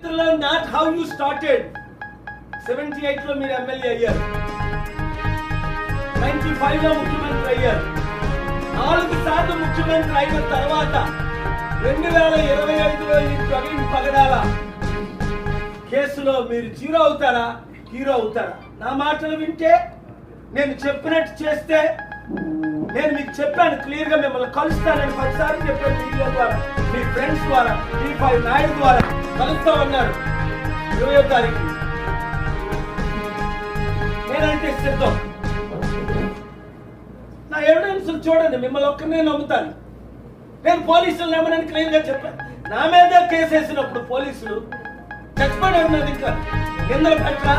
Not how you started. 78 లో మీరు MLA అయ్యారు, 95 లో ముఖ్యమంత్రి అయ్యారు. 4 సార్లు ముఖ్యమంత్రి అయిన తర్వాత 2025లో ఈ ప్రవీణ్ పగడాల కేసులో మీరు జీరో అవుతారా, హీరో అవుతారా? నా మాటలు వింటే, నేను చెప్పినట్టు చేస్తే, నేను మీకు చెప్పాను క్లియర్ గా, మిమ్మల్ని కలుస్తానని 10 సార్లు చెప్పాను మీడియా ద్వారా, మీ ఫ్రెండ్స్ ద్వారా, T5 నాయుడు ద్వారా కలుస్తా ఉన్నారు 20వ తారీఖు. నేనంటే సిద్ధం. నా ఎవిడెన్స్ చూడండి, మిమ్మల్ని ఒక్కరినే నమ్ముతాను. నేను పోలీసులు నమ్మనని క్లియర్ గా చెప్పాను. నా మీద కేసు వేసినప్పుడు పోలీసులు చచ్చిపోయాడు మీద ఇంకా నిందలు పెట్టరా?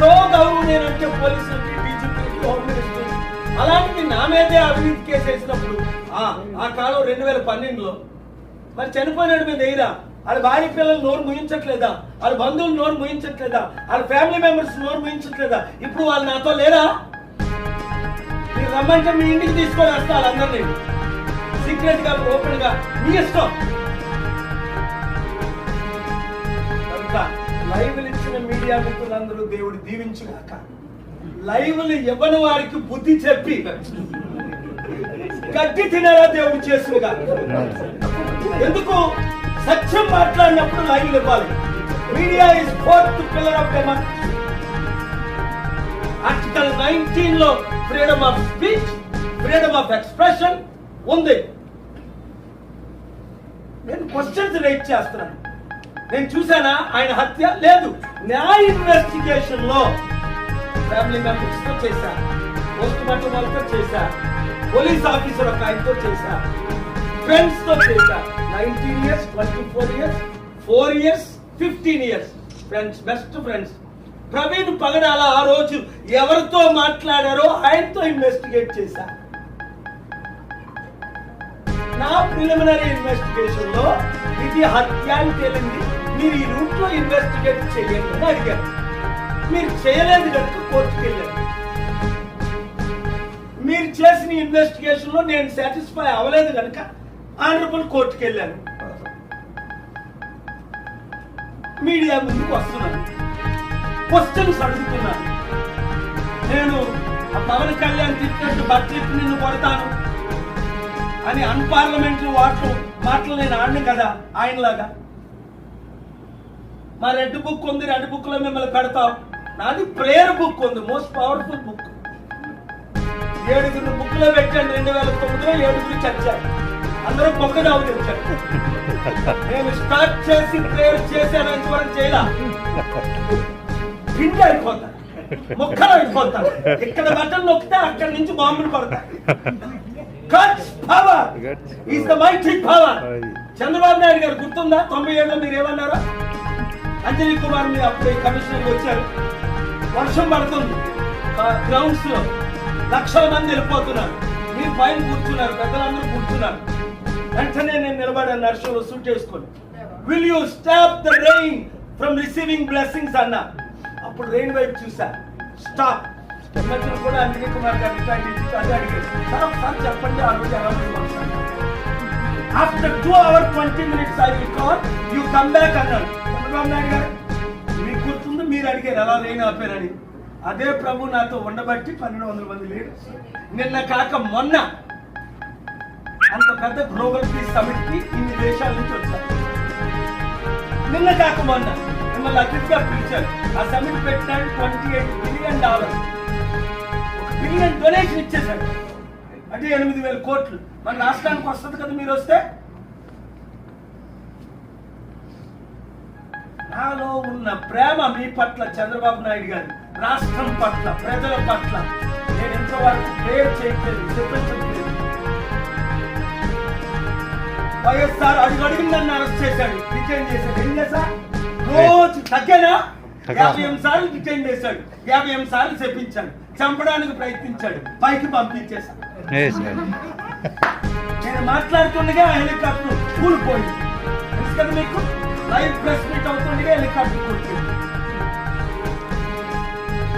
గౌరవం నేనంటే పోలీసులకి, డీజీపీకి, హోమ్ మినిస్టర్. అలాంటిది నా మీదే అవినీతి కేసు వేసినప్పుడు ఆ కాలం 2012లో మరి చనిపోయినాడు మీద ఎయిరా? వాళ్ళ భార్య పిల్లలు నోరు ముయించట్లేదా? వాళ్ళ బంధువులు నోరు ముయించట్లేదా? వాళ్ళ ఫ్యామిలీ మెంబర్స్ నోరు ముయించట్లేదా? ఇప్పుడు వాళ్ళు నాతో లేరా? మీరు రమ్మంటే మీ ఇంటికి తీసుకొని వస్తా వాళ్ళందరినీ, సీక్రెట్ గా, ఓపెన్ గా, మీ ఇష్టం. కనుక లైవ్లు ఇచ్చిన మీడియా మిత్రులందరూ దేవుడు దీవించుగాక. లైవ్లు ఇవ్వని వారికి బుద్ధి చెప్పి గడ్డి తినేలా దేవుడు చేసుగా. ఎందుకు? సత్యం మాట్లాడినప్పుడు లైవ్లు ఇవ్వాలి. Media is fourth pillar of democracy. Article 19 లో freedom of speech, freedom of expression ఉంది. నేను క్వశ్చన్స్ రైట్ చేస్తున్నాను. నేను చూసానా ఆయన హత్య? లేదు. నా ఇన్వెస్టిగేషన్ లో ఫ్యామిలీ మెంబర్స్ తో చేశా, పోస్ట్ మార్టం వాళ్ళతో చేశా, పోలీస్ ఆఫీసర్ ఒక ఆయనతో చేశా, ఫ్రెండ్స్ తో చేశా. 19 years, 24 years, 4 years, 15 years friends, best friends. Praveen Pagadala ఆ రోజు ఎవరితో మాట్లాడారో ఆయనతో ఇన్వెస్టిగేట్ చేశా. నా ప్రిలిమినరీ ఇన్వెస్టిగేషన్ లో ఇది హత్య అని తేలింది. మీరు ఈ రూట్ లో ఇన్వెస్టిగేట్ చేయండి అని అడిగారు. మీరు చేయలేదు కనుక కోర్టుకు వెళ్ళారు. మీరు చేసిన ఇన్వెస్టిగేషన్ లో నేను సాటిస్ఫై అవ్వలేదు కనుక ఆనరబుల్ కోర్టుకు వెళ్ళాను. మీడియా ముందుకు వస్తున్నాను, క్వశ్చన్స్ అడుగుతున్నాను. నేను పవన్ కళ్యాణ్ తిట్టినట్టు బట్టలిప్పి నిన్ను కొడతాను అని అన్పార్లమెంటరీ మాటలు నేను ఆడిన కదా ఆయనలాగా. మా రెడ్ బుక్ ఉంది, రెడ్ బుక్ లో మిమ్మల్ని పెడతాం. నాది ప్రేయర్ బుక్ ఉంది, మోస్ట్ పవర్ఫుల్ బుక్. 7 బుక్ లో పెట్టాను. 2009లో 7 చచ్చారు, అందరూ పొక్కదావు తెచ్చారు. నేను స్టార్ట్ చేసి ప్రేయర్ చేశానంత వరకు చేయాల పిండి అయిపోతా, మొక్కలు అయిపోతాను. ఇక్కడ బట్టలు నొక్కితే అక్కడి నుంచి బాంబులు పడతాయి. God's power is the mighty power. Chandrababu Naidu గారు గుర్తుందా? 97లో మీరు ఏమన్నారో? అంజనీ కుమార్ మీరు అప్పుడు కమిషనర్ వచ్చారు. వర్షం పడుతుంది, గ్రౌండ్స్ లో లక్షల మంది వెళ్ళిపోతున్నారు. మీరు పైన కూర్చున్నారు, పెద్దలందరూ కూర్చున్నారు. వెంటనే నేను నిలబడాను నర్సులో సూట్ వేసుకొని. Will you stop the rain from receiving blessings అన్నా. అప్పుడు రెయిన్ వైపు చూసా, స్టాప్. మధ్యలో కూడా అంజనీ కుమార్ గారు అదే అడిగారు, సార్ ఒకసారి చెప్పండి ఆ రోజు ఎలా ఉంది. After 2 hours 20 minutes I will call you come back అన్నాడు చంద్రబాబు నాయుడు గారు. మీకు గుర్తుంది, మీరు అడిగారు ఎలా రెయిన్ ఆపారని. అదే ప్రభు నాతో ఉండబట్టి 1200 మంది లీడర్స్ నిన్న కాక మొన్న అంత పెద్ద గ్లోబల్ పీస్ సమిట్ కి ఇన్ని దేశాల నుంచి వచ్చారు. నిన్న కాక మొన్న మిమ్మల్ని అతిథిగా పిలిచారు. ఆ సమిట్ పెట్టాడు. $28 billion, $1 billion డొనేషన్ ఇచ్చేశాడు. అంటే 8,000 కోట్లు మన రాష్ట్రానికి వస్తుంది కదా మీరు వస్తే. నాలో ఉన్న ప్రేమ మీ పట్ల, చంద్రబాబు నాయుడు గారి రాష్ట్రం పట్ల, ప్రజల పట్ల నేను ఎంతవరకు ప్రేయర్ చేయట్లేదు, చెప్పించట్లేదు. వైఎస్ఆర్ అడుగడుగు నన్ను అరెస్ట్ చేశాడు, డిటైన్ చేశాడు. ఏం చేశా? రోజు తగ్గనా 58 సార్లు డిటైన్ చేశాడు, 58 సార్లు చెప్పించాడు, చంపడానికి ప్రయత్నించాడు, పైకి పంపించేశాడు. నేను మాట్లాడుతుండగా హెలికాప్టర్ కూలిపోయింది. తెలుసు కదా మీకు, లైవ్ ప్రెస్ మీట్ అవుతుండగా హెలికాప్టర్ కూలిపోయింది.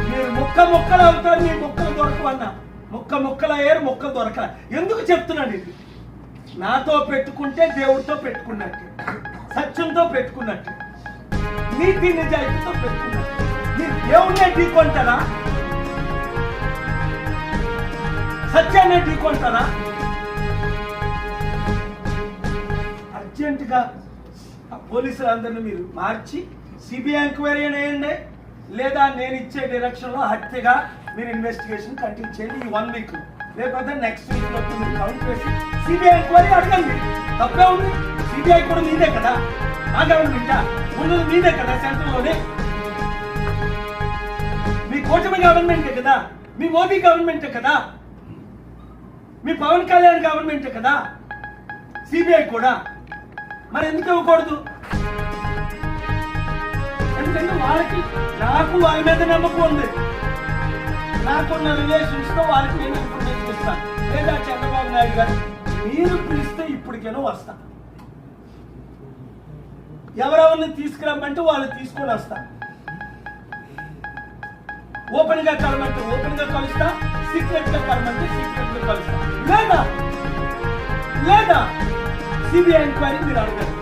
మీరు ముక్కలు అవుతారు, మీ ముక్కలు దొరకవన్నా. ముక్కలు అయ్యారు, ముక్కలు దొరకలే. ఎందుకు చెప్తున్నాడు ఇది? నాతో పెట్టుకుంటే దేవుడితో పెట్టుకున్నట్టు, సత్యంతో పెట్టుకున్నట్టు, నీతి నిజాయితీతో పెట్టుకున్నట్టు. మీరు దేవుణ్ణే ఢీకొంటారా? సత్యాన్ని ఢీకొంటారా? అర్జెంటుగా ఆ పోలీసులందరినీ మీరు మార్చి సిబిఐ ఎంక్వైరీ వేయండి, లేదా నేను ఇచ్చే డైరెక్షన్లో హత్యగా మీరు ఇన్వెస్టిగేషన్ కంటిన్యూ చేయండి ఈ 1 వీక్. లేకపోతే నెక్స్ట్ వీక్ లో మీరు కౌంట్ చేసి సిబిఐ ఎంక్వైరీ అడగండి. తప్పే ఉంది. సిబిఐ కూడా మీదే కదా, నా గవర్నమెంట్ ఉన్నది మీదే కదా, సెంట్రల్లోనే మీ కూటమి గవర్నమెంటే కదా, మీ మోదీ గవర్నమెంటే కదా, మీ పవన్ కళ్యాణ్ గవర్నమెంటే కదా సిబిఐ కూడా. మరి ఎందుకు ఇవ్వకూడదు? ఎందుకంటే వాళ్ళకి, నాకు వాళ్ళ మీద నమ్మకం ఉంది. నాకున్న రిలేషన్స్ తో వాళ్ళకి నేను ఇన్ఫర్మేషన్ ఇస్తాను. లేదా చంద్రబాబు నాయుడు గారు మీరు పిలిస్తే ఇప్పటికేనో వస్తా, ఎవరెవరిని తీసుకురమ్మంటే వాళ్ళు తీసుకొని వస్తా. ఓపెన్ గా కలమంటే ఓపెన్ గా కలుస్తా, సీక్రెట్ గా కలమంటే సీక్రెట్ గా కలుస్తా. లేదా సిబిఐ ఎంక్వైరీ మీరు అడగండి.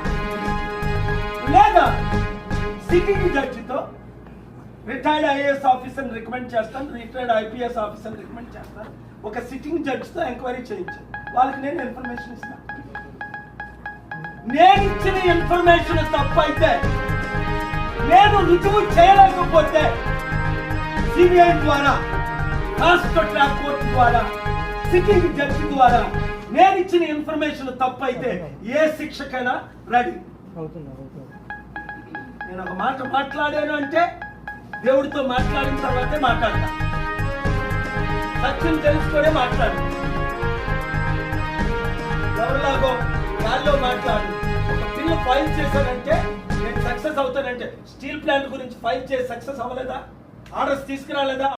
లేదా సిట్టింగ్ జడ్జితో రిటైర్డ్ ఐఏఎస్ ఆఫీసర్ రికమెండ్ చేస్తాను, రిటైర్డ్ ఐపీఎస్ ఆఫీసర్ రికమెండ్ చేస్తాను, ఒక సిట్టింగ్ జడ్జితో ఎంక్వైరీ చేయించాను. వాళ్ళకి నేను ఇన్ఫర్మేషన్ ఇస్తాను. నేను ఇచ్చిన ఇన్ఫర్మేషన్ తప్పు అయితే, నేను రుజువు చేయలేకపోతే సిబిఐ ద్వారా, ఫాస్ట్ ట్రాక్ కోర్టు ద్వారా, సిట్టింగ్ జడ్జి ద్వారా నేను ఇచ్చిన ఇన్ఫర్మేషన్ తప్పు అయితే ఏ శిక్షకైనా రెడీ. నేను ఒక మాట మాట్లాడాను అంటే దేవుడితో మాట్లాడిన తర్వాతే మాట్లాడతా. సత్యం తెలుసుకునే మాట్లాడు. ఎవరిలాగో గాల్లో మాట్లాడు. ఒక బిల్లు ఫైల్ చేశానంటే నేను సక్సెస్ అవుతానంటే, స్టీల్ ప్లాంట్ గురించి ఫైల్ చేసి సక్సెస్ అవ్వలేదా? ఆర్డర్స్ తీసుకురాలేదా?